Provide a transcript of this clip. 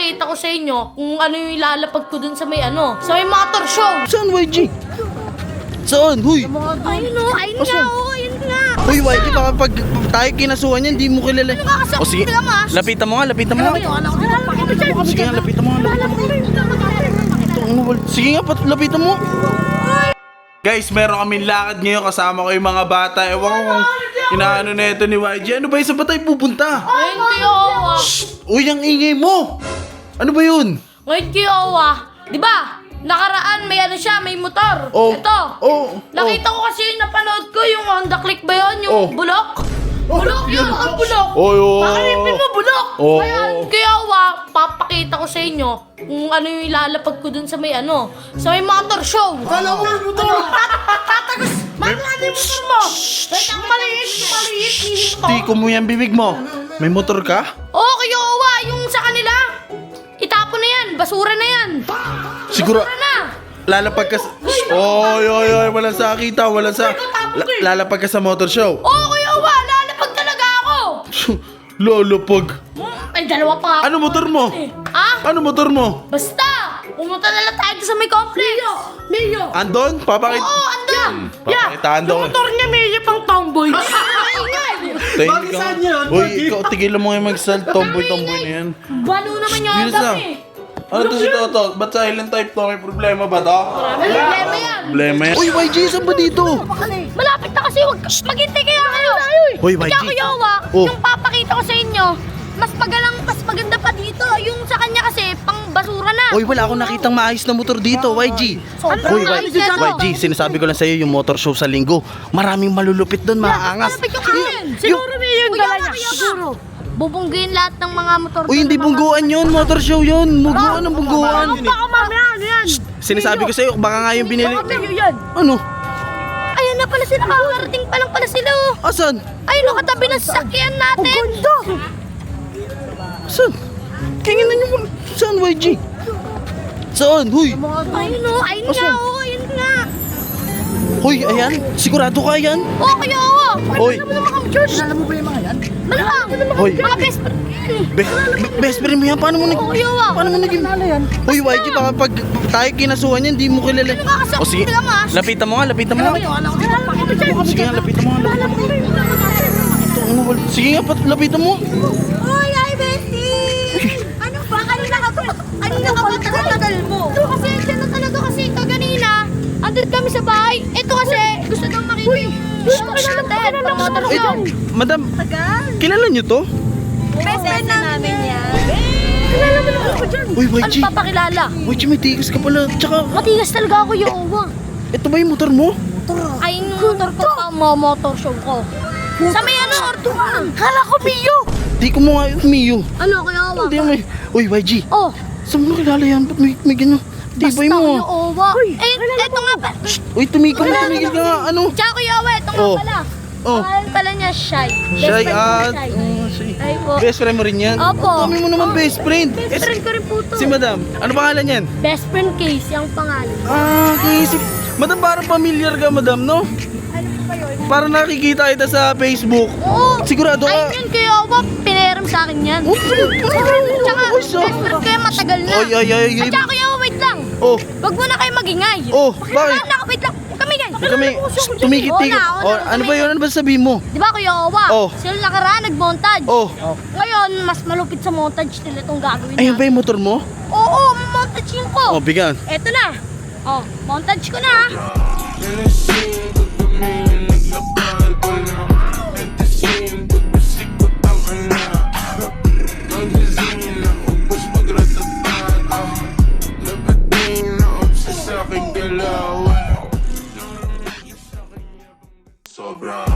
papakita ko sa inyo kung ano yung ilalapag ko dun sa may sa may motor show. Saan, YG? Saan? Huy! Ayun o, ayun nga o, ayun nga. Huy, YG, baka pag tayo kinasuhan yan, di mo kilala. Ano nga kasi O sige, lang ah. lapitan mo nga, lapitan mo nga. Sige nga, lapitan mo nga, lapitan mo nga. Sige nga, lapitan mo. Guys, meron kaming lakad ngayon, kasama ko yung mga bata. Ewan ko kung inaano na ito ni YG. Ano ba yun? Saan ba tayo pupunta? Ngayon kayo ah. Uy, ang ingay mo! Ano ba yun? Ngayon kayo ah. Di ba? Nakaraan may siya, may motor. Oh. Ito. Oh. Nakita ko kasi napanood ko yung Honda Click ba yun? Yung Oh. bulok? Bulok yun, ang bulok. Oh. Pakalipin mo, bulok. Oh. Kaya papakita ko sa inyo kung ano yung ilalapag ko dun sa may sa may motor show. Kala mo yung motor! Tatagos! Ano yung motor mo? Wait, ang maliit, hindi motor. Tiko mo yan, bibig mo. May motor ka? Oo, kayo yung sa kanila. Itapon na yan, basura na yan. Siguro, Basura na. lalapag ka sa... Oy, walang sakita, walang sa... Lalapag ka sa motor show. Oo, kayo lalapag talaga ako. Lalapag. Ay, dalawa pa nga. Ano motor mo? Ano motor mo? Basta, pumunta na lang tayo sa may complex. Mio. Andon? Papakita. Oo, andun. Papakitaan daw. Yung motor niya, Mio, pang tomboy. Bakit saan yan? Uy, ikaw, tigilan mo yung mag-sell. Tomboy-tomboy na yan. Balo naman yung Bilis na. adam eh. Ano to si Toto? Ba't silent type to? May problema ba to? May problema yan. Problema yan. Uy, YG, saan ba dito? Malapit na kasi, maghintay kaya kayo. Hoy, YG. Kaya kuya Oh. yung papakita ko sa inyo, mas maganda pa dito. Yung sa kanya kasi, pang basura na. Uy, wala akong nakitang maayos na motor dito, YG. Sobrang Uy, ayos na to. YG, sinasabi ko lang sa'yo yung motor show sa linggo. Maraming malulupit doon, maaangas. Malapit yung akin. Siguro may yung dala niya. Siguro. Bubungguin lahat ng mga motor. Uy, hindi bungguan yun, motor show yun. Muguan ang bungguan. Baka mamaya, ano yan? Sinasabi ko sa'yo, baka nga yung binili. yan. Ano? Ayun na pala sila, kakarating pa lang pala sila. Asan? Ayun, katabi ng sasakyan natin. Ang ganda. Saan? Tingnan nyo mo. Saan, YG? Saan? Huy! Ayun ayun nga, Asan? ayun nga. Huy, ayan. Sigurado ka yan? Oo, kayo, Hoy. Alam mo naman kami, George. Alam mo ba yung mga yan? Malamang. Hoy. Mga best friend yan eh. Best friend mo yan? Paano mo Oo, kayo Paano mo naging... Huy, YG, baka pag tayo kinasuhan yan, di mo kilala. Ano nga kasi O sige, lang ah. lapitan mo nga, lapitan mo nga. Sige nga, lapitan mo nga, lapitan mo nga. Sige nga, lapitan mo. Hoy, ay, Bestie! Ano ba? Kanina ka ba tagal mo? Ito kasi, na talaga kasi kaganina. Andun kami sa bahay. Ito kasi, gusto nang makita yung motor show. Madam, kilala nyo to? Best friend namin yan. Kilala mo naman ako dyan. Uy, YG. Ano papakilala? YG, may tigas ka pala. Tsaka, Matigas talaga ako yung ito ba yung motor mo? Ay, yung motor ko pa, motor show ko. Sa may Ortuan. Kala ko, Mio. Di ko mo nga yung Mio. Ano, kaya awa? Hindi may... Uy, YG. Oh, Saan mo nakilala yan? Ba't may ganyan? Tibay basta mo. yung owa. Eto nga ba? Uy, tumigil ka nga. Ano? Tsaka kuya Awa, eto nga Oh. pala. Oh. Pangalan pala niya, Shy. Shy at... Shy. Ay po. Best friend mo rin yan? Opo. Dami mo naman best friend. Best friend ko rin po to. Si Madam, ano pangalan yan? Best friend case, yung pangalan. Kaisip. Madam, parang familiar ka, Madam, no? Ano po ba yun? Parang nakikita kita sa Facebook. Oo. Sigurado ka? Ayun yun, kuya Awa, pinaram sa akin yan. Tsaka, best friend ko yan, matagal na. Ay. At tsaka kuya Awa, wait lang. Oh, Wag mo na kayo magingay. Oh, bakit? Wait lang. Kami guys. kami, tumikit-tikit. Oo na, Ano ba yun? Ano ba sabihin mo? Di ba kuya Awa? Oh. Sila nakaraan nag-montage. Oh, Ngayon, mas malupit sa montage nila itong gagawin ayun ba natin. yung motor mo? Oo, montage yun ko. Oh, bigyan. Eto na. Oh, montage ko na. Sobra.